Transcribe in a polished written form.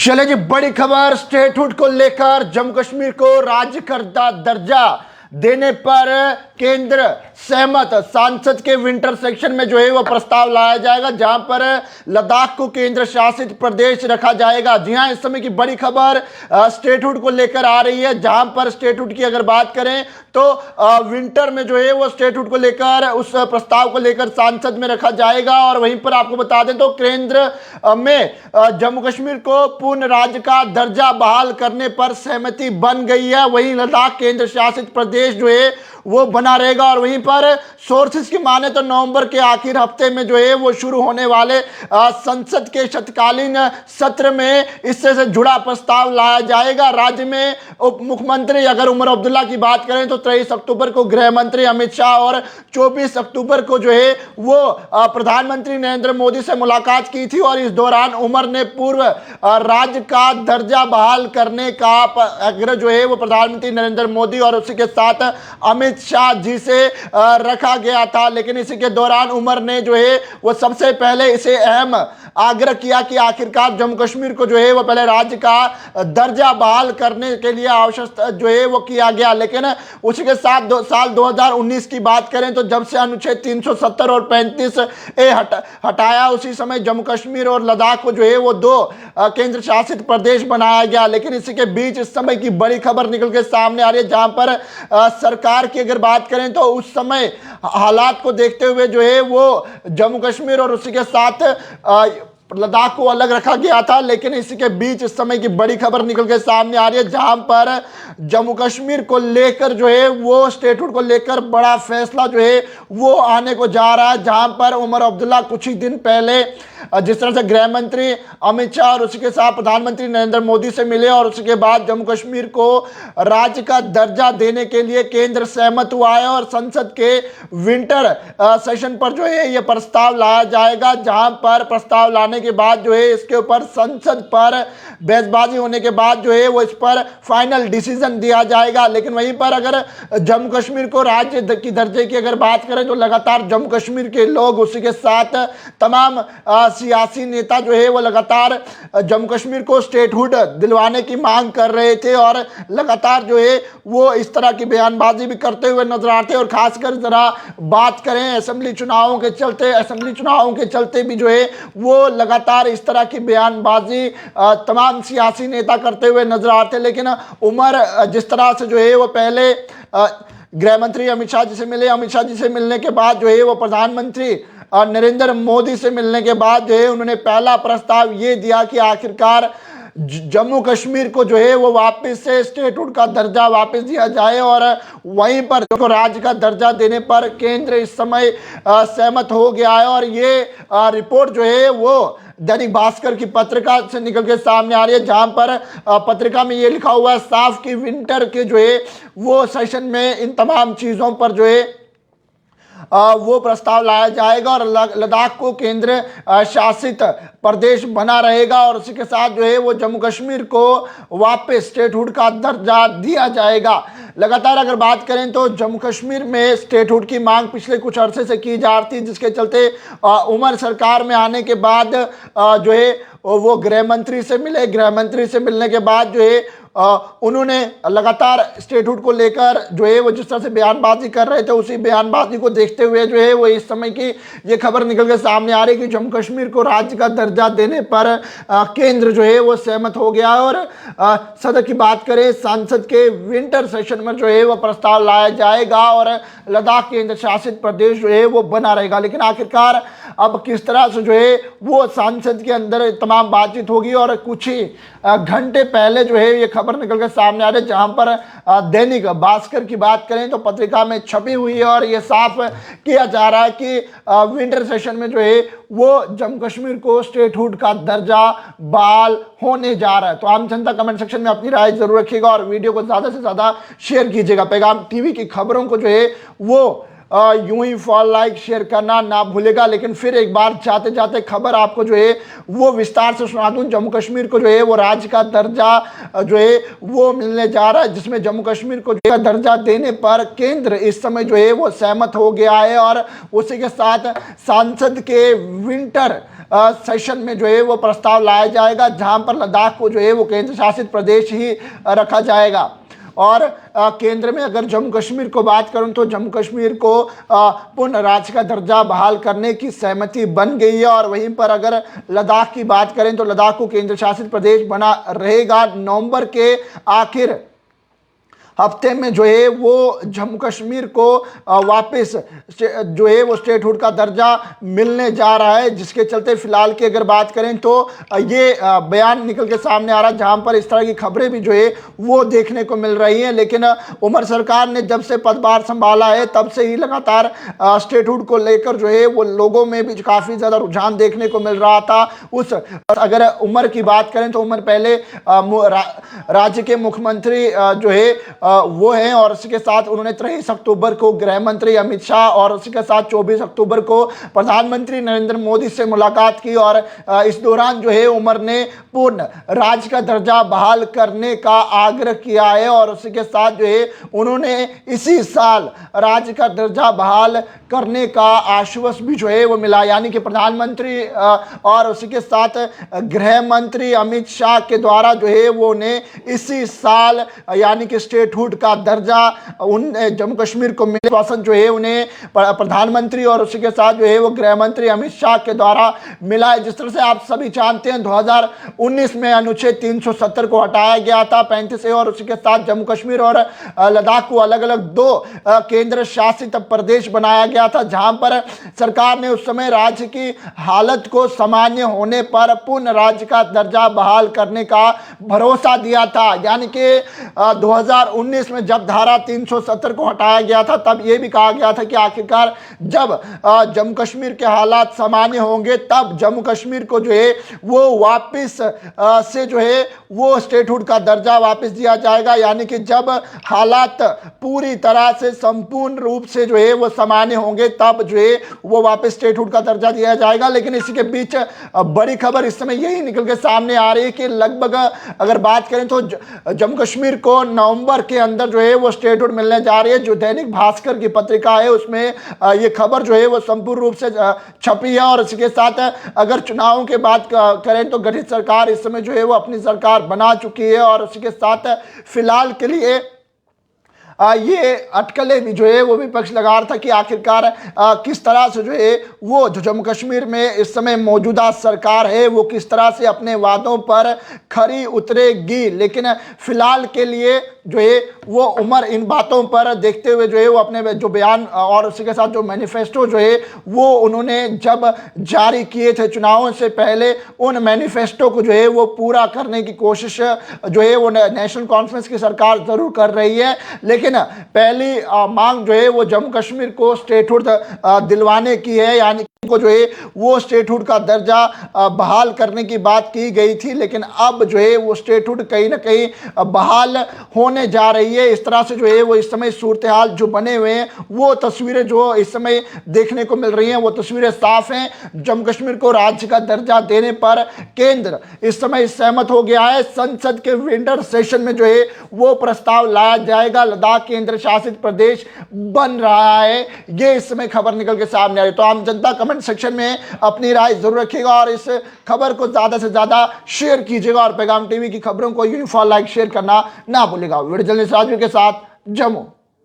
चले जी, बड़ी खबर स्टेटहुड को लेकर जम्मू कश्मीर को राज्य का दर्जा देने पर केंद्र सहमत। सांसद के विंटर सेक्शन में जो है वो प्रस्ताव लाया जाएगा, जहां पर लद्दाख को केंद्र शासित प्रदेश रखा जाएगा। जी हां, इस समय की बड़ी खबर स्टेटहुड को लेकर आ रही है, जहां पर स्टेटहुड की अगर बात करें तो विंटर में जो है वो स्टेटहुड को लेकर उस प्रस्ताव को लेकर सांसद में रखा जाएगा। और वहीं पर आपको बता दें तो केंद्र में जम्मू कश्मीर को पूर्ण राज्य का दर्जा बहाल करने पर सहमति बन गई है। वहीं लद्दाख केंद्र शासित प्रदेश जो है वो बना रहेगा। और वहीं पर सोर्सेस की माने तो नवंबर के आखिर हफ्ते में जो है वो शुरू होने वाले संसद के शीतकालीन सत्र में इससे से जुड़ा प्रस्ताव लाया जाएगा। राज्य में उप मुख्यमंत्री अगर उमर अब्दुल्ला की बात करें तो 23 अक्टूबर को गृह मंत्री अमित शाह और 24 अक्टूबर को जो है वो प्रधानमंत्री नरेंद्र मोदी से मुलाकात की थी। और इस दौरान उमर ने पूर्व राज्य का दर्जा बहाल करने का आग्रह जो है वो प्रधानमंत्री नरेंद्र मोदी और उसी के साथ अमित शाह जी से रखा गया था। लेकिन इसी के दौरान उमर ने जो है वो सबसे पहले इसे अहम आग्रह किया कि आखिरकार जम्मू कश्मीर को जो है वो पहले राज्य का दर्जा बहाल करने के लिए आवश्यक जो है वो किया गया। लेकिन उसी के साथ साल 2019 की बात करें तो जब से अनुच्छेद 370 और 35 हटाया, उसी समय जम्मू कश्मीर और लद्दाख को जो है वो दो केंद्र शासित प्रदेश बनाया गया। लेकिन इसी के बीच इस समय की बड़ी खबर निकल के सामने आ रही है, जहां पर सरकार की अगर बात करें तो उस समय हालात को देखते हुए जो है वो जम्मू कश्मीर और उसी के साथ लद्दाख को अलग रखा गया था। लेकिन इसी के बीच इस समय की बड़ी खबर निकल के सामने आ रही है, जहां पर जम्मू कश्मीर को लेकर जो है वो स्टेटहुड को लेकर बड़ा फैसला जो है वो आने को जा रहा है। जहां पर उमर अब्दुल्ला कुछ ही दिन पहले जिस तरह से गृह मंत्री अमित शाह और उसी के साथ प्रधानमंत्री नरेंद्र मोदी से मिले और उसके बाद जम्मू कश्मीर को राज्य का दर्जा देने के लिए केंद्र सहमत हुआ है। और संसद के विंटर सेशन पर जो है ये प्रस्ताव लाया जाएगा, जहां पर प्रस्ताव लाने के बाद जो है इसके ऊपर संसद पर बहसबाजी होने के बाद जो है वो इस पर फाइनल डिसीजन दिया जाएगा। लेकिन वहीं पर अगर जम्मू कश्मीर को राज्य की दर्जे की अगर बात करें तो लगातार जम्मू कश्मीर के लोग उसी के साथ तमाम सियासी नेता जो है वो लगातार जम्मू कश्मीर को स्टेटहुड दिलवाने की मांग कर रहे थे। और लगातार जो है वो इस तरह की बयानबाजी भी करते हुए नजर आते हैं। और खासकर जरा बात करें असेंबली चुनावों के चलते भी जो है वो लगातार इस तरह की बयानबाजी तमाम सियासी नेता करते हुए नजर आते। लेकिन उमर जिस तरह से जो है वो पहले गृह मंत्री अमित शाह जी से मिले, अमित शाह जी से मिलने के बाद जो है वो प्रधानमंत्री नरेंद्र मोदी से मिलने के बाद जो है उन्होंने पहला प्रस्ताव ये दिया कि आखिरकार जम्मू कश्मीर को जो है वो वापस से स्टेटहुड का दर्जा वापस दिया जाए। और वहीं पर जो राज्य का दर्जा देने पर केंद्र इस समय सहमत हो गया है। और ये रिपोर्ट जो है वो दैनिक भास्कर की पत्रिका से निकल के सामने आ रही है, जहां पर पत्रिका में ये लिखा हुआ है साफ कि विंटर के जो है वो सेशन में इन तमाम चीज़ों पर जो है वो प्रस्ताव लाया जाएगा और लद्दाख को केंद्र शासित प्रदेश बना रहेगा। और उसी के साथ जो है वो जम्मू कश्मीर को वापस स्टेटहुड का दर्जा दिया जाएगा। लगातार अगर बात करें तो जम्मू कश्मीर में स्टेटहुड की मांग पिछले कुछ अरसे से की जा रही थी, जिसके चलते उमर सरकार में आने के बाद जो है वो गृह मंत्री से मिले। गृह मंत्री से मिलने के बाद जो है उन्होंने लगातार स्टेटहुड को लेकर जो है वो जिस तरह से बयानबाजी कर रहे थे, उसी बयानबाजी को देखते हुए जो है वो इस समय की ये खबर निकल के सामने आ रही है कि जम्मू कश्मीर को राज्य का दर्जा देने पर केंद्र जो है वो सहमत हो गया। और सदन की बात करें, सांसद के विंटर सेशन में जो है वो प्रस्ताव लाया जाएगा और लद्दाख केंद्र शासित प्रदेश जो है वो बना रहेगा। लेकिन आखिरकार अब किस तरह से जो है वो सांसद के अंदर तमाम बातचीत होगी। और कुछ ही घंटे पहले जो है ये खबर निकल के सामने आ रही है, जहां पर दैनिक भास्कर की बात करें तो पत्रिका में छपी हुई है और ये साफ किया जा रहा है कि विंटर सेशन में जो है वो जम्मू कश्मीर को स्टेटहुड का दर्जा बहाल होने जा रहा है। तो आम जनता कमेंट सेक्शन में अपनी राय जरूर रखिएगा और वीडियो को ज़्यादा से ज़्यादा शेयर कीजिएगा। पैगाम टीवी की खबरों को जो है वो यूं ही फॉलो लाइक शेयर करना ना भूलेगा। लेकिन फिर एक बार जाते जाते खबर आपको जो है वो विस्तार से सुना दूं। जम्मू कश्मीर को जो है वो राज्य का दर्जा जो है वो मिलने जा रहा है, जिसमें जम्मू कश्मीर को जो दर्जा देने पर केंद्र इस समय जो है वो सहमत हो गया है। और उसी के साथ सांसद के विंटर सेशन में जो है वो प्रस्ताव लाया जाएगा, जहां पर लद्दाख को जो है वो केंद्र शासित प्रदेश ही रखा जाएगा। और केंद्र में अगर जम्मू कश्मीर को बात करूं तो जम्मू कश्मीर को पूर्ण राज्य का दर्जा बहाल करने की सहमति बन गई है। और वहीं पर अगर लद्दाख की बात करें तो लद्दाख को केंद्र शासित प्रदेश बना रहेगा। नवंबर के आखिर हफ्ते में जो है वो जम्मू कश्मीर को वापस जो है वो स्टेटहुड का दर्जा मिलने जा रहा है, जिसके चलते फिलहाल की अगर बात करें तो ये बयान निकल के सामने आ रहा है, जहां पर इस तरह की खबरें भी जो है वो देखने को मिल रही हैं। लेकिन उमर सरकार ने जब से पदभार संभाला है तब से ही लगातार स्टेटहुड को लेकर जो है वो लोगों में भी काफ़ी ज़्यादा रुझान देखने को मिल रहा था। उस अगर उमर की बात करें तो उमर पहले राज्य के मुख्यमंत्री जो है वो हैं, और उसके साथ उन्होंने 23 अक्टूबर को गृह मंत्री अमित शाह और उसके साथ 24 अक्टूबर को प्रधानमंत्री नरेंद्र मोदी से मुलाकात की। और इस दौरान जो है उमर ने पूर्ण राज्य का दर्जा बहाल करने का आग्रह किया है, और उसके साथ जो है उन्होंने इसी साल राज्य का दर्जा बहाल करने का आश्वासन भी जो है वो मिला। यानी कि प्रधानमंत्री और उसके साथ गृह मंत्री अमित शाह के द्वारा जो है वो ने इसी साल यानी कि स्टेटहुड का दर्जा उन जम्मू कश्मीर को मिले पसंद जो है उन्हें प्रधानमंत्री और उसके साथ जो है वो गृह मंत्री अमित शाह के द्वारा मिला है। जिस तरह से आप सभी जानते हैं 2019 में अनुच्छेद 370 को हटाया गया था 35 और उसके साथ जम्मू कश्मीर और लद्दाख को अलग अलग दो केंद्र शासित प्रदेश बनाया गया था, जहां पर सरकार ने उस समय राज्य की हालत को सामान्य होने पर पूर्ण राज्य का दर्जा बहाल करने का भरोसा दिया था। यानी कि 2019 में जब धारा 370 को हटाया गया था तब यह भी कहा गया था कि आखिरकार जब जम्मू कश्मीर के हालात सामान्य होंगे तब जम्मू कश्मीर को जो है वो वापस से जो है वो स्टेटहुड का दर्जा वापस दिया जाएगा। यानी कि जब हालात पूरी तरह से संपूर्ण रूप से जो है वो सामान्य होंगे तब जो है वो वापस स्टेटहुड का दर्जा दिया जाएगा। लेकिन इसी के बीच बड़ी खबर इस समय यही निकल के सामने आ रही है कि लगभग अगर बात करें तो जम्मू कश्मीर को नवंबर के अंदर जो है वो स्टेटहुड मिलने जा रही है। जो दैनिक भास्कर की पत्रिका है उसमें ये खबर जो है वो संपूर्ण रूप से छपी है। और इसके साथ अगर चुनावों के बात करें तो गठित सरकार इस समय जो है वो अपनी सरकार बना चुकी है, और उसके साथ फिलहाल के लिए ये अटकलें भी जो है वो विपक्ष लगा रहा था कि आखिरकार किस तरह से जो है वो जो जम्मू कश्मीर में इस समय मौजूदा सरकार है वो किस तरह से अपने वादों पर खरी उतरेगी। लेकिन फिलहाल के लिए जो है वो उमर इन बातों पर देखते हुए जो है वो अपने जो बयान और उसके साथ जो मैनिफेस्टो जो है वो उन्होंने जब जारी किए थे चुनावों से पहले, उन मैनिफेस्टो को जो है वो पूरा करने की कोशिश जो है वो नेशनल कॉन्फ्रेंस की सरकार जरूर कर रही है। लेकिन पहली मांग जो है वो जम्मू कश्मीर को स्टेटहुड दिलवाने की है, यानी को जो है वो स्टेटहुड का दर्जा बहाल करने की बात की गई थी। लेकिन अब जो है वो स्टेटहुड कहीं ना कहीं बहाल होने जा रही है। इस तरह से जो है वो इस समय सूरत हाल जो बने हुए हैं वो तस्वीरें जो इस समय देखने को मिल रही हैं वो तस्वीरें साफ हैं। जम्मू कश्मीर को राज्य का दर्जा देने पर केंद्र इस समय सहमत हो गया है। संसद के विंटर सेशन में जो है वो प्रस्ताव लाया जाएगा, लद्दाख केंद्र शासित प्रदेश बन रहा है। ये इस समय खबर निकल के सामने आ रही। तो आम जनता कमेंट सेक्शन में अपनी राय जरूर रखिएगा और इस खबर को ज्यादा से ज्यादा शेयर कीजिएगा, और पैगाम टीवी की खबरों को यूनिफॉर्म लाइक शेयर करना ना भूलिएगा। वीडियो जर्नलिस्ट राजवीर के साथ जम्मू।